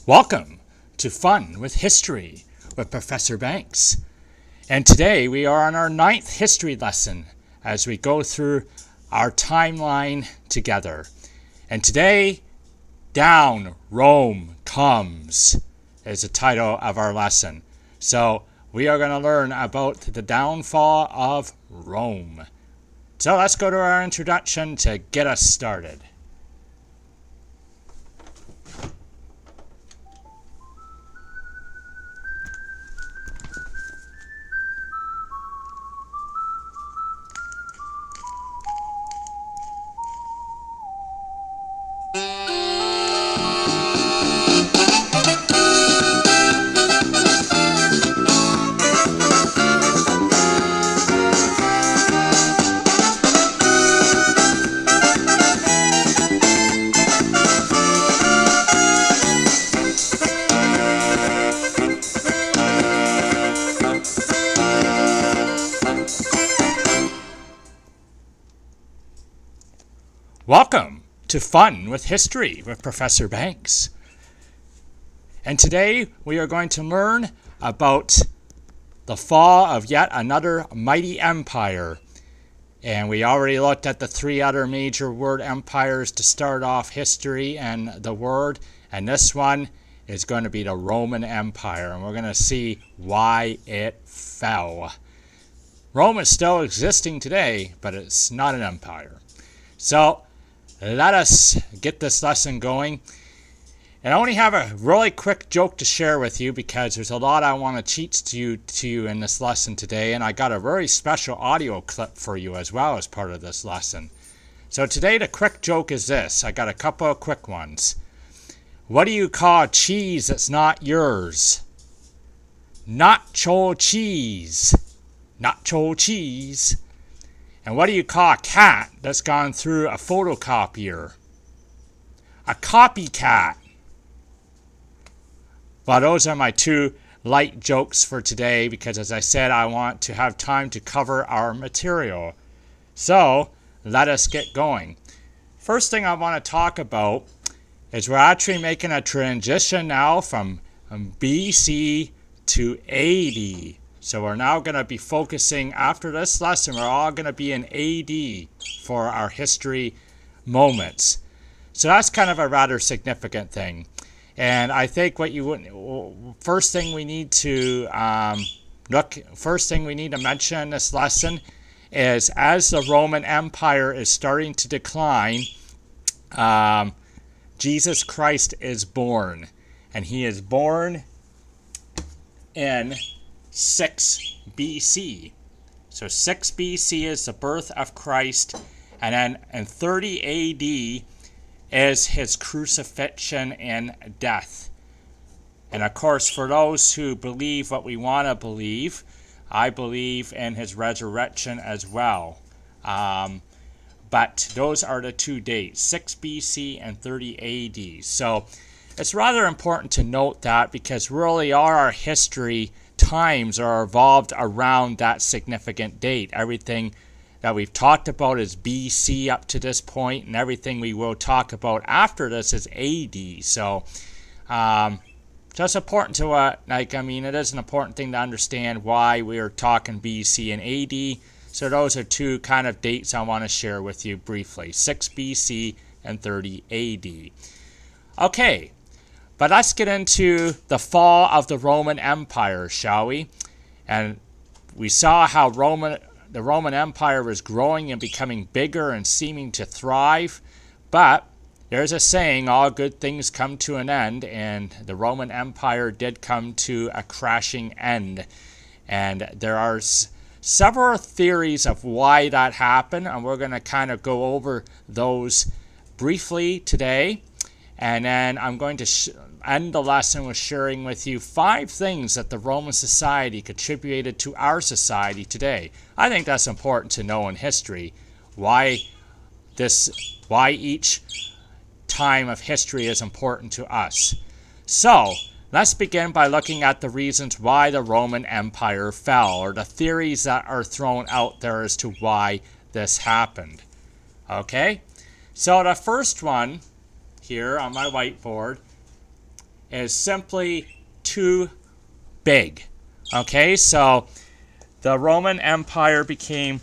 Welcome to Fun with History with Professor Banks. And today we are on our 9th history lesson as we go through our timeline together. And today, Down Rome Comes is the title of our lesson. So we are going to learn about the downfall of Rome. So let's go to our introduction to get us started. Welcome to Fun with History with Professor Banks. And today we are going to learn about the fall of yet another mighty empire. And we already looked at the 3 other major world empires to start off history and the word. And this one is going to be the Roman Empire. And we're going to see why it fell. Rome is still existing today, but it's not an empire. So let us get this lesson going. And I only have a really quick joke to share with you because there's a lot I want to teach to you in this lesson today. And I got a very special audio clip for you as well as part of this lesson. So today the quick joke is this. I got a couple of quick ones. What do you call cheese that's not yours? Nacho cheese. Nacho cheese. And what do you call a cat that's gone through a photocopier? A copycat. Well, those are my 2 light jokes for today because, as I said, I want to have time to cover our material. So, let us get going. First thing I want to talk about is we're actually making a transition now from BC to AD. So we're now going to be focusing, after this lesson, we're all going to be in AD for our history moments. So that's kind of a rather significant thing. And I think first thing we need to mention in this lesson is as the Roman Empire is starting to decline, Jesus Christ is born. And he is born in 6 BC. So 6 BC is the birth of Christ, and then in 30 AD is his crucifixion and death. And of course, for those who believe what we want to believe, I believe in his resurrection as well. But those are the 2 dates, 6 BC and 30 AD. So it's rather important to note that because really all our history times are evolved around that significant date. Everything that we've talked about is BC up to this point, and everything we will talk about after this is AD. So just important to it is an important thing to understand why we're talking BC and AD. So those are 2 kind of dates I want to share with you briefly, 6 BC and 30 AD. Okay. But let's get into the fall of the Roman Empire, shall we? And we saw how the Roman Empire was growing and becoming bigger and seeming to thrive. But there's a saying, all good things come to an end, and the Roman Empire did come to a crashing end. And there are several theories of why that happened, and we're going to kind of go over those briefly today. And then I'm going to end the lesson with sharing with you 5 things that the Roman society contributed to our society today. I think that's important to know in history, why each time of history is important to us. So, let's begin by looking at the reasons why the Roman Empire fell, or the theories that are thrown out there as to why this happened. Okay? So the first one here on my whiteboard is simply too big. Okay, so the Roman Empire became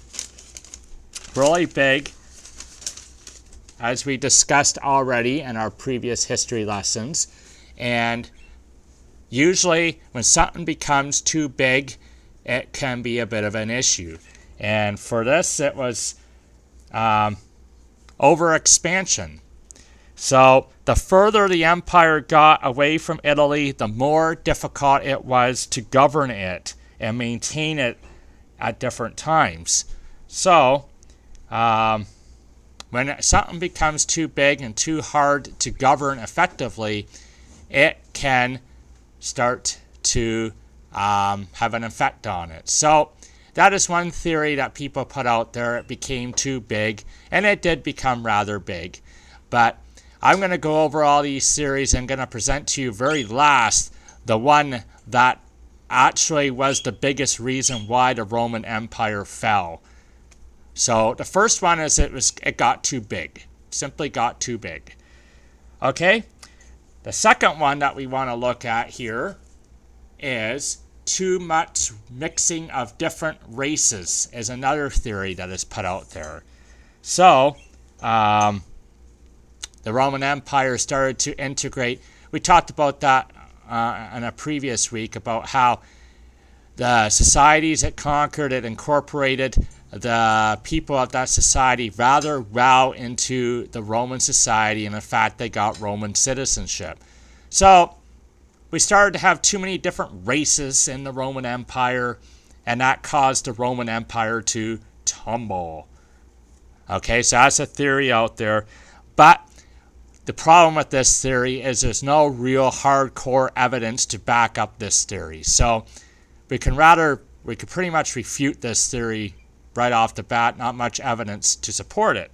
really big, as we discussed already in our previous history lessons. And usually when something becomes too big, it can be a bit of an issue. And for this, it was overexpansion. So the further the empire got away from Italy, the more difficult it was to govern it and maintain it at different times. So when something becomes too big and too hard to govern effectively, it can start to have an effect on it. So that is one theory that people put out there. It became too big, and it did become rather big. But I'm going to go over all these theories and going to present to you very last the one that actually was the biggest reason why the Roman Empire fell. So the first one is it got too big. Simply got too big. Okay? The second one that we want to look at here is too much mixing of different races is another theory that is put out there. So, the Roman Empire started to integrate. We talked about that in a previous week, about how the societies it conquered, it incorporated the people of that society rather well into the Roman society, and in fact they got Roman citizenship. So we started to have too many different races in the Roman Empire, and that caused the Roman Empire to tumble. Okay, so that's a theory out there. But the problem with this theory is there's no real hardcore evidence to back up this theory. So we could pretty much refute this theory right off the bat, not much evidence to support it.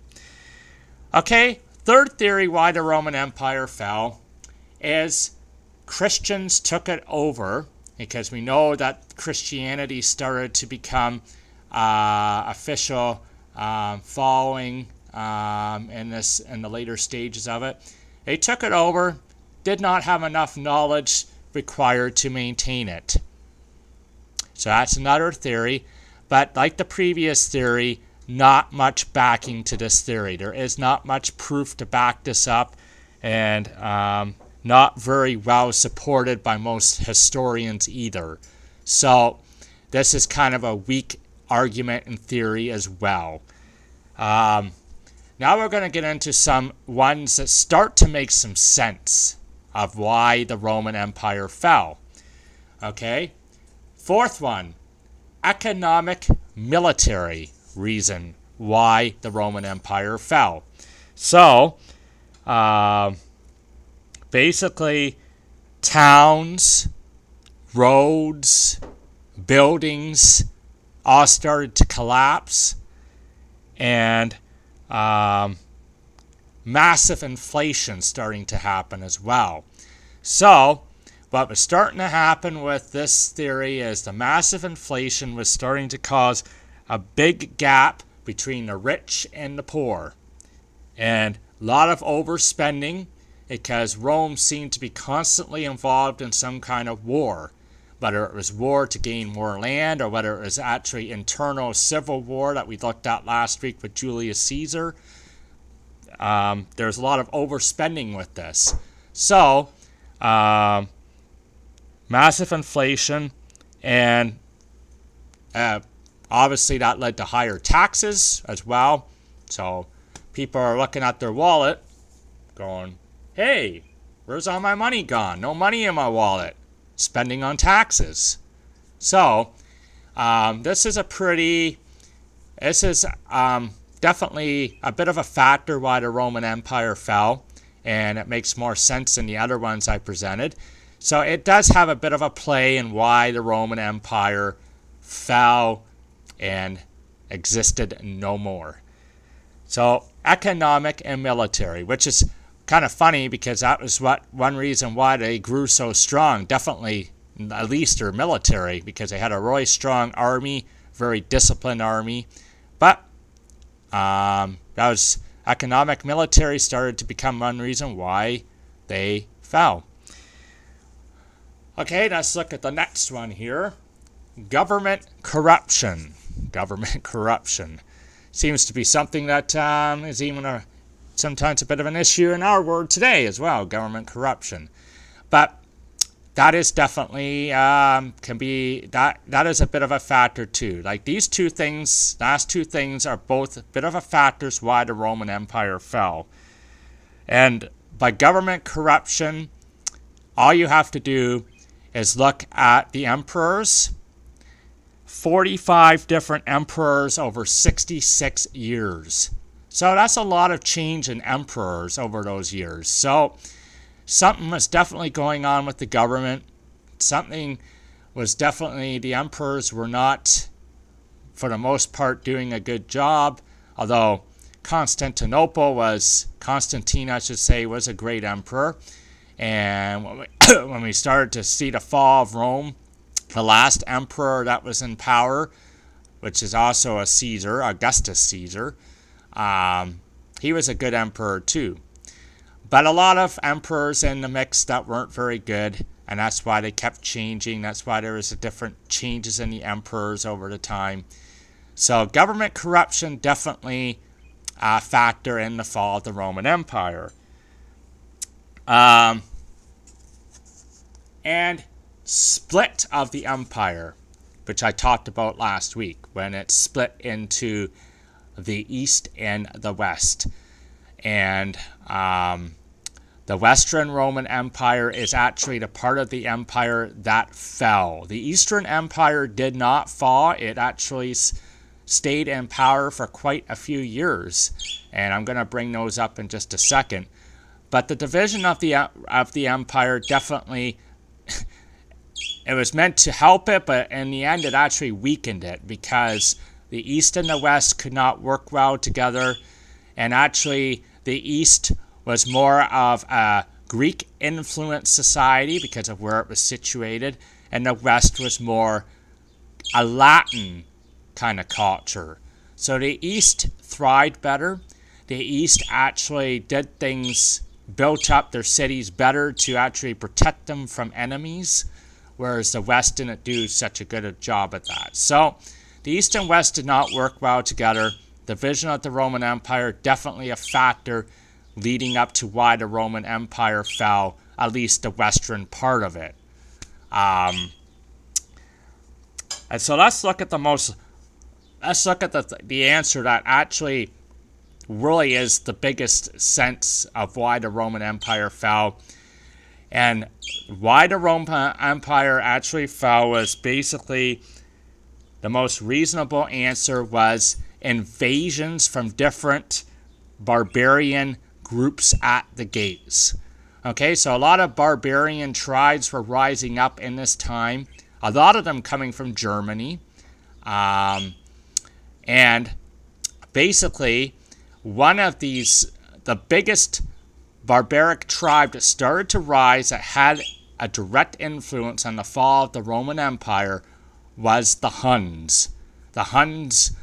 Okay, third theory why the Roman Empire fell is Christians took it over, because we know that Christianity started to become official following in the later stages of it. They took it over, did not have enough knowledge required to maintain it. So that's another theory. But like the previous theory, not much backing to this theory. There is not much proof to back this up, and not very well supported by most historians either. So this is kind of a weak argument in theory as well. Now we're going to get into some ones that start to make some sense of why the Roman Empire fell. Okay? Fourth one, economic military reason why the Roman Empire fell. So, basically, towns, roads, buildings all started to collapse, and massive inflation starting to happen as well. So, what was starting to happen with this theory is the massive inflation was starting to cause a big gap between the rich and the poor. And a lot of overspending, because Rome seemed to be constantly involved in some kind of war. Whether it was war to gain more land, or whether it was actually internal civil war that we looked at last week with Julius Caesar. There's a lot of overspending with this. So, massive inflation, and obviously that led to higher taxes as well. So people are looking at their wallet going, hey, where's all my money gone? No money in my wallet. Spending on taxes. So this is definitely a bit of a factor why the Roman Empire fell, and it makes more sense than the other ones I presented. So it does have a bit of a play in why the Roman Empire fell and existed no more. So economic and military, which is kind of funny because that was one reason why they grew so strong. Definitely, at least their military, because they had a really strong army, very disciplined army. But that was economic. Military started to become one reason why they fell. Okay, let's look at the next one here. Government corruption. Government corruption seems to be something that is even sometimes a bit of an issue in our world today as well, government corruption. But that is definitely, can be, that is a bit of a factor too. Like these two things, last two things are both a bit of a factors why the Roman Empire fell. And by government corruption, all you have to do is look at the emperors. 45 different emperors over 66 years. So that's a lot of change in emperors over those years. So something was definitely going on with the government. Something was definitely, the emperors were not, for the most part, doing a good job. Although Constantine, I should say, was a great emperor. And when we started to see the fall of Rome, the last emperor that was in power, which is also a Caesar, Augustus Caesar, he was a good emperor too. But a lot of emperors in the mix that weren't very good, and that's why they kept changing. That's why there was different changes in the emperors over the time. So government corruption definitely a factor in the fall of the Roman Empire. And split of the empire, which I talked about last week, when it split into the East and the West. And the Western Roman Empire is actually the part of the empire that fell. The Eastern Empire did not fall. It actually stayed in power for quite a few years. And I'm going to bring those up in just a second. But the division of the empire definitely, it was meant to help it, but in the end it actually weakened it, because the East and the West could not work well together. And actually the East was more of a Greek-influenced society because of where it was situated, and the West was more a Latin kind of culture. So the East thrived better. The East actually did things, built up their cities better to actually protect them from enemies, whereas the West didn't do such a good job at that. So the East and West did not work well together. The division of the Roman Empire, definitely a factor leading up to why the Roman Empire fell, at least the western part of it. And so let's look at the answer that actually really is the biggest sense of why the Roman Empire fell. And why the Roman Empire actually fell was basically, the most reasonable answer was invasions from different barbarian groups at the gates. Okay, so a lot of barbarian tribes were rising up in this time, a lot of them coming from Germany. And basically, one of these, the biggest barbaric tribe that started to rise that had a direct influence on the fall of the Roman Empire was the Huns. The Huns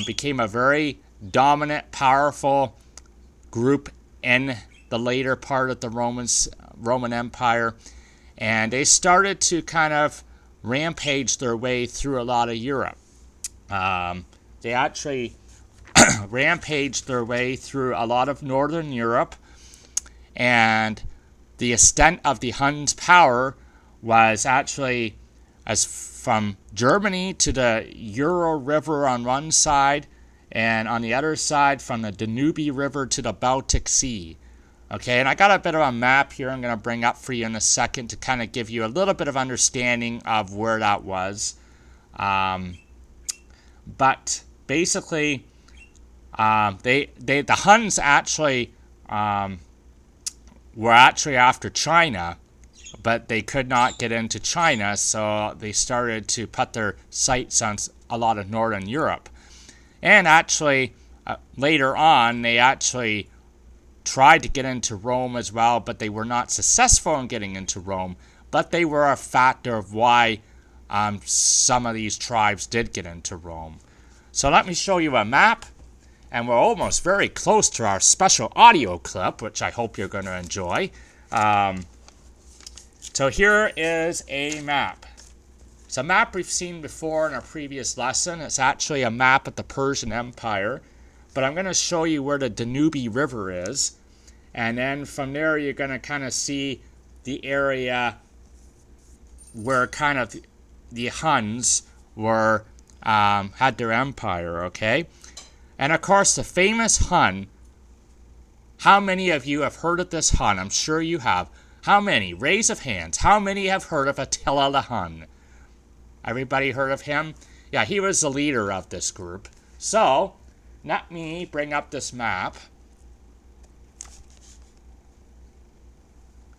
became a very dominant, powerful group in the later part of the Roman Empire, and they started to kind of rampage their way through a lot of Europe. They actually rampaged their way through a lot of Northern Europe, and the extent of the Huns' power was actually as from Germany to the Ural River on one side, and on the other side from the Danube River to the Baltic Sea. Okay, and I got a bit of a map here I'm going to bring up for you in a second to kind of give you a little bit of understanding of where that was. But basically, the Huns actually were actually after China, but they could not get into China, so they started to put their sights on a lot of Northern Europe. And actually, later on, they actually tried to get into Rome as well, but they were not successful in getting into Rome. But they were a factor of why some of these tribes did get into Rome. So let me show you a map, and we're almost very close to our special audio clip, which I hope you're going to enjoy. So here is a map. It's a map we've seen before in our previous lesson. It's actually a map of the Persian Empire. But I'm going to show you where the Danube River is. And then from there you're going to kind of see the area where kind of the Huns were had their empire, okay? And of course the famous Hun, how many of you have heard of this Hun? I'm sure you have. How many? Raise of hands. How many have heard of Attila the Hun? Everybody heard of him? Yeah, he was the leader of this group. So, let me bring up this map.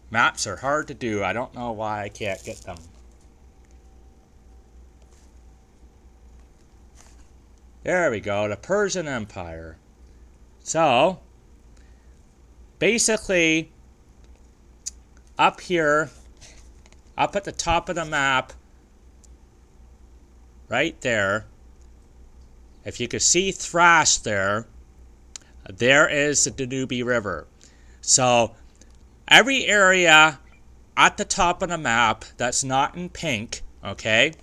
Maps are hard to do. I don't know why I can't get them. There we go, the Persian Empire. So, basically, up here, up at the top of the map, right there, if you could see Thrace there, there is the Danube River. So, every area at the top of the map that's not in pink, okay?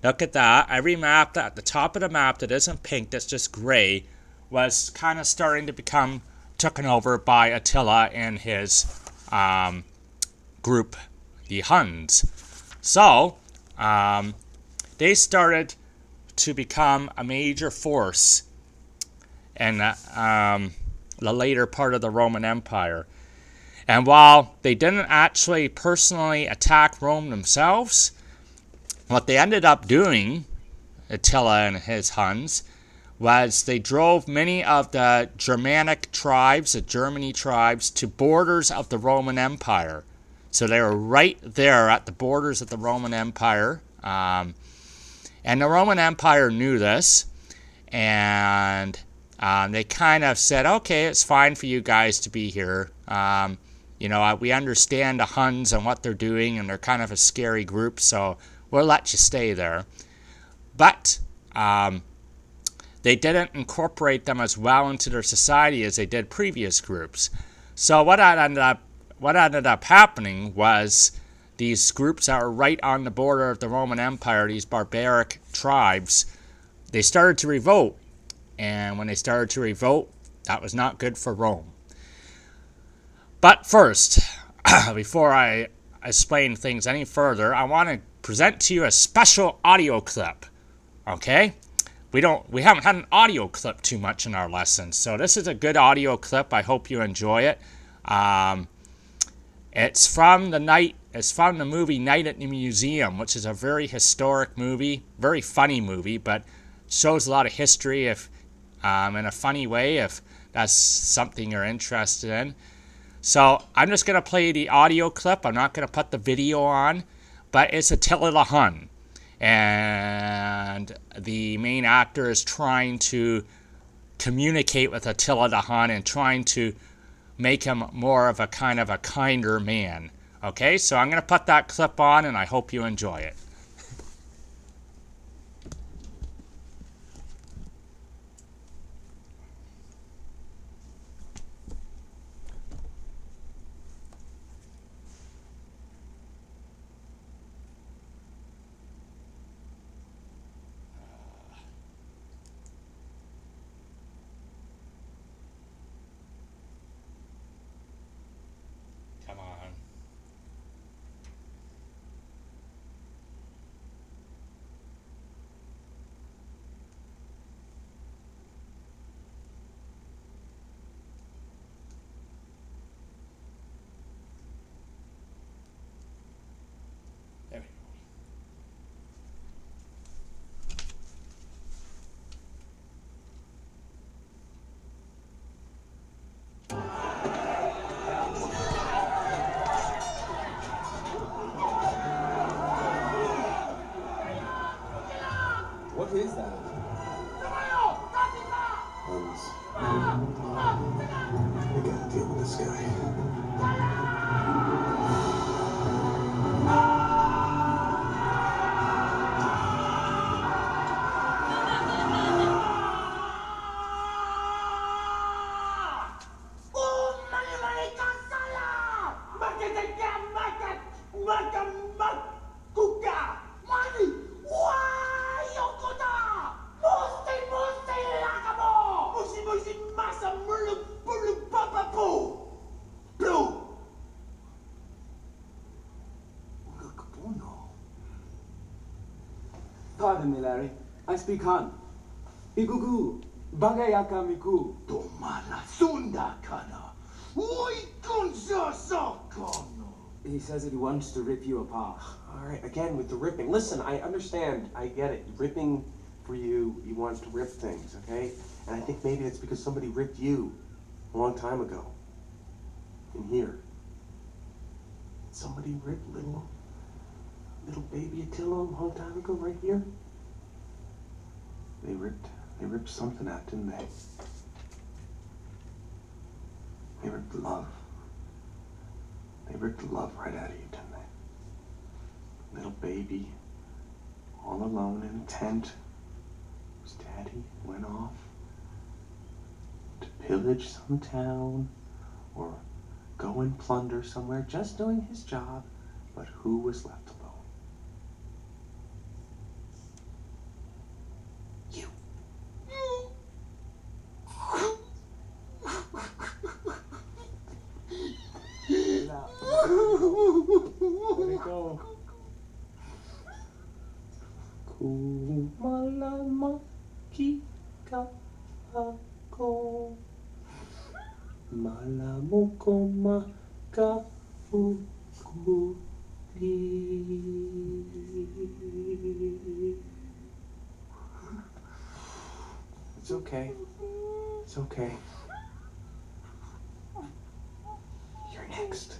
Look at that. Every map at the top of the map that isn't pink, that's just gray, was kind of starting to become taken over by Attila and his group, the Huns. So, they started to become a major force in the later part of the Roman Empire. And while they didn't actually personally attack Rome themselves, what they ended up doing, Attila and his Huns, was they drove many of the Germanic tribes, the Germany tribes, to borders of the Roman Empire. So they were right there at the borders of the Roman Empire. And the Roman Empire knew this, and they kind of said, okay, it's fine for you guys to be here. We understand the Huns and what they're doing, and they're kind of a scary group, so we'll let you stay there. But they didn't incorporate them as well into their society as they did previous groups. So what ended up happening was these groups that were right on the border of the Roman Empire, these barbaric tribes, they started to revolt. And when they started to revolt, that was not good for Rome. But first, before I explain things any further, I want to present to you a special audio clip. Okay? We haven't had an audio clip too much in our lessons, so this is a good audio clip. I hope you enjoy it. It's from the movie Night at the Museum, which is a very historic movie, very funny movie, but shows a lot of history in a funny way if that's something you're interested in. So I'm just going to play the audio clip. I'm not going to put the video on, but it's Attila the Hun. And the main actor is trying to communicate with Attila the Hun and trying to make him more of a kind of a kinder man. Okay, so I'm going to put that clip on, and I hope you enjoy it. Come on. There we go. What is that? Huns. We gotta deal with this guy. Pardon me, Larry. I speak Han. Igugu, bagayaka miku. Tomala sunda kana. He says that he wants to rip you apart. All right, again with the ripping. Listen, I understand. I get it. Ripping for you, he wants to rip things, okay? And I think maybe it's because somebody ripped you a long time ago. In here. Somebody ripped little baby Attila a long time ago right here? They ripped something out, didn't they? They ripped love. They ripped love right out of you, didn't they? Little baby, all alone in a tent. His daddy went off to pillage some town or go and plunder somewhere, just doing his job. But who was left alone? You. Let it go. Kumalama kika ako malamu koma ka It's okay. It's okay. You're next.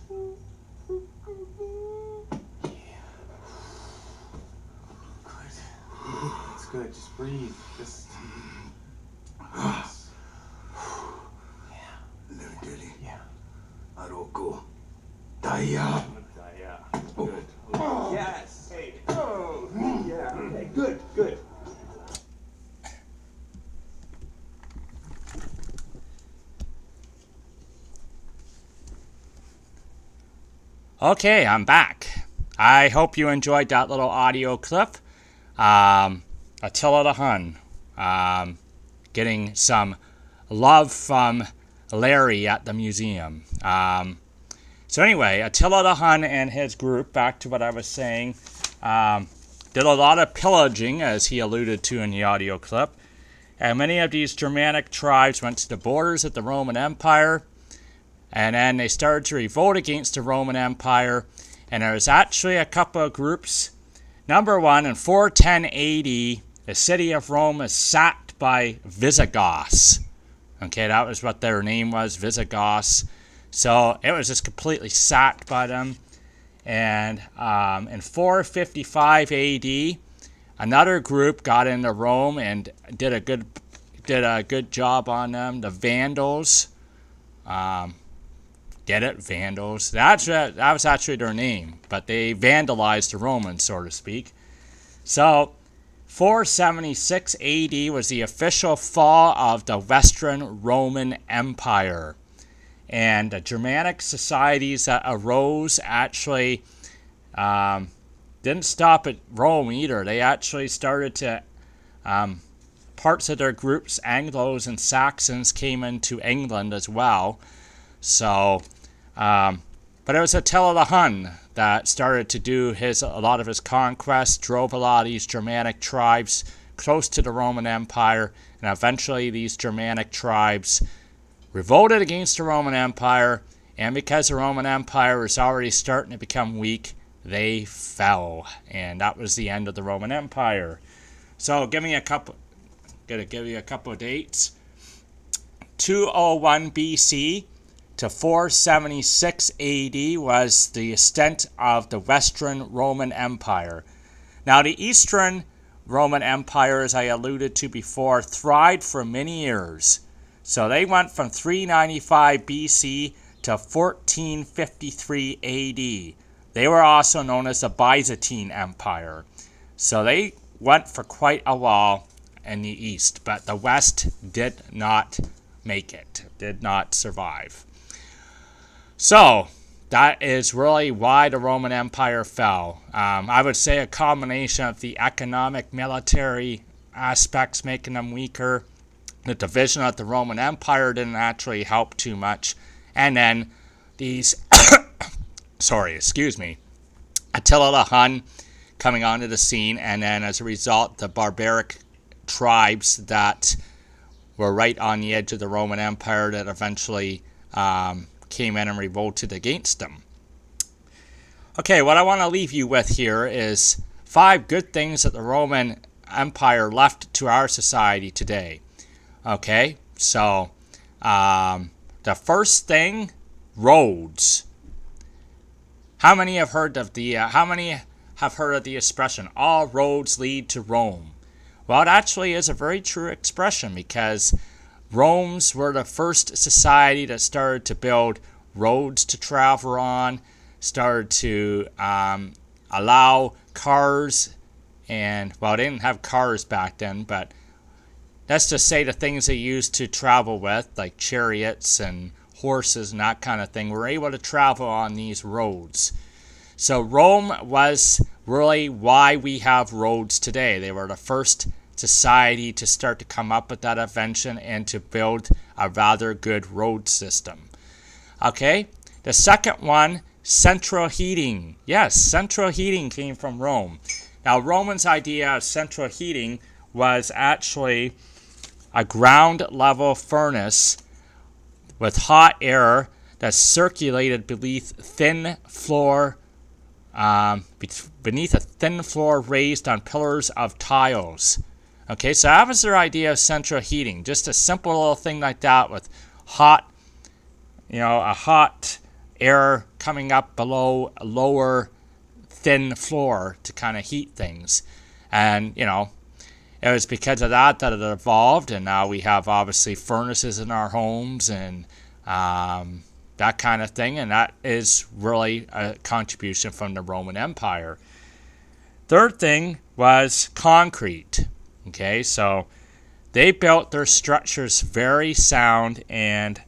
Yeah. Good. It's good. Just breathe. Just. Yes. Yeah. Little Dilly. Yeah. Aroko. Daya. Good. Yes. Hey. Oh. Yeah. Okay. Good. Good. Okay, I'm back. I hope you enjoyed that little audio clip. Attila the Hun getting some love from Larry at the museum. So anyway, Attila the Hun and his group, back to what I was saying, did a lot of pillaging, as he alluded to in the audio clip. And many of these Germanic tribes went to the borders of the Roman Empire, and then they started to revolt against the Roman Empire. And there was actually a couple of groups. Number one, in 410 AD, the city of Rome was sacked by Visigoths. Okay, that was what their name was, Visigoths. So it was just completely sacked by them. And in 455 AD, another group got into Rome and did a good job on them. The Vandals. Get it? Vandals. That was actually their name, but they vandalized the Romans, so to speak. So, 476 AD was the official fall of the Western Roman Empire. And the Germanic societies that arose actually didn't stop at Rome either. They actually started to, parts of their groups, Anglos and Saxons, came into England as well. So, but it was Attila the Hun that started to do a lot of his conquests, drove a lot of these Germanic tribes close to the Roman Empire, and eventually these Germanic tribes revolted against the Roman Empire, and because the Roman Empire was already starting to become weak, they fell, and that was the end of the Roman Empire. So, gonna give you a couple of dates. 201 BC to 476 AD was the extent of the Western Roman Empire. Now, the Eastern Roman Empire, as I alluded to before, thrived for many years. So they went from 395 BC to 1453 AD. They were also known as the Byzantine Empire. So they went for quite a while in the East, but the West did not make it, did not survive. So, that is really why the Roman Empire fell. I would say a combination of the economic, military aspects making them weaker. The division of the Roman Empire didn't actually help too much. And then these, Attila the Hun coming onto the scene, and then as a result, the barbaric tribes that were right on the edge of the Roman Empire that eventually came in and revolted against them. Okay, what I want to leave you with here is 5 good things that the Roman Empire left to our society today. Okay, so the first thing, roads. How many have heard of the expression, all roads lead to Rome? Well, it actually is a very true expression, because Romans were the first society that started to build roads to travel on, started to allow cars, and, well, they didn't have cars back then, but let's just say the things they used to travel with, like chariots and horses and that kind of thing, were able to travel on these roads. So Rome was really why we have roads today. They were the first society to start to come up with that invention and to build a rather good road system. Okay, the second one, central heating. Yes, central heating came from Rome. Now, Romans' idea of central heating was actually a ground level furnace with hot air that circulated beneath a thin floor raised on pillars of tiles. Okay, so that was their idea of central heating. Just a simple little thing like that with hot, a hot air coming up below a lower thin floor to kind of heat things. And, it was because of that it evolved, and now we have obviously furnaces in our homes and that kind of thing, and that is really a contribution from the Roman Empire. Third thing was concrete. Okay, so they built their structures very sound, and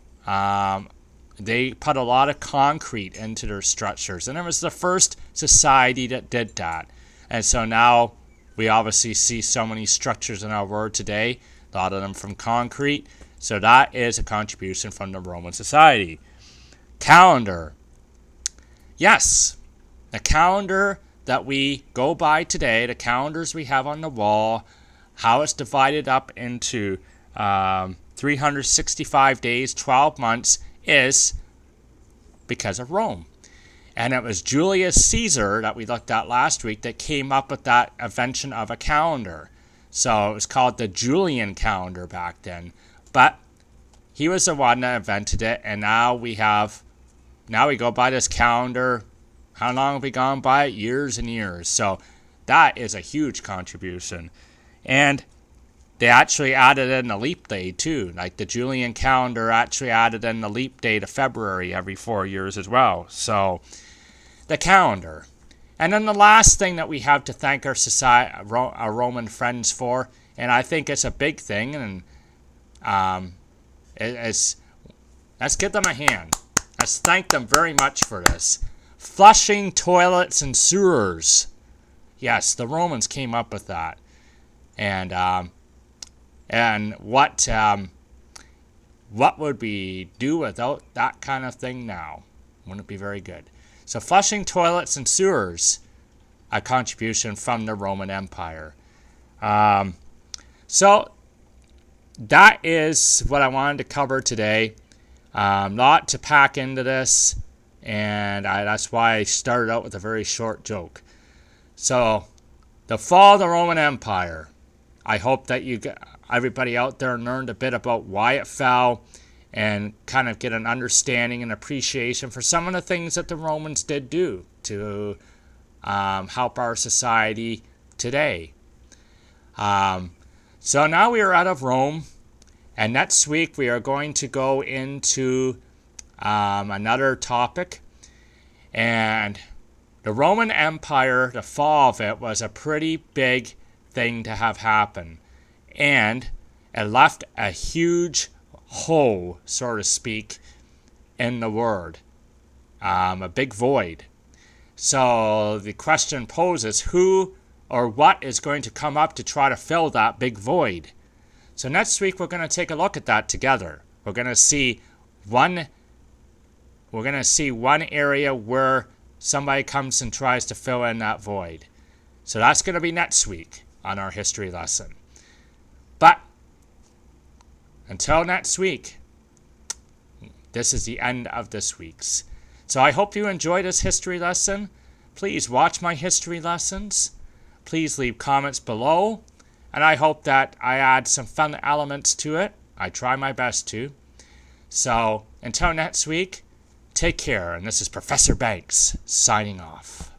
they put a lot of concrete into their structures, and it was the first society that did that. And so now we obviously see so many structures in our world today, a lot of them from concrete. So that is a contribution from the Roman society. Calendar. Yes, the calendar that we go by today, the calendars we have on the wall, how it's divided up into 365 days, 12 months, is because of Rome. And it was Julius Caesar that we looked at last week that came up with that invention of a calendar. So it was called the Julian calendar back then. But he was the one that invented it, and now we go by this calendar. How long have we gone by it? Years and years. So that is a huge contribution. And they actually added in a leap day too. Like the Julian calendar actually added in the leap day to February every 4 years as well. So the calendar. And then the last thing that we have to thank our Roman friends for, and I think it's a big thing, and let's give them a hand. Let's thank them very much for this. Flushing toilets and sewers. Yes, the Romans came up with that. And what would we do without that kind of thing now? Wouldn't it be very good? So flushing toilets and sewers, a contribution from the Roman Empire. So that is what I wanted to cover today. Not to pack into this, and that's why I started out with a very short joke. So, the fall of the Roman Empire. I hope that everybody out there learned a bit about why it fell, and kind of get an understanding and appreciation for some of the things that the Romans did do to help our society today. So now we are out of Rome, and next week we are going to go into another topic. And the Roman Empire, the fall of it, was a pretty big thing to have happen. And it left a huge hole, so to speak, in the world. A big void. So the question poses, who or what is going to come up to try to fill that big void? So next week we're going to take a look at that together. We're going to see one area where somebody comes and tries to fill in that void. So that's going to be next week on our history lesson. But until next week, this is the end of this week's. So I hope you enjoyed this history lesson. Please watch my history lessons. Please leave comments below. And I hope that I add some fun elements to it. I try my best to. So until next week, take care. And this is Professor Banks signing off.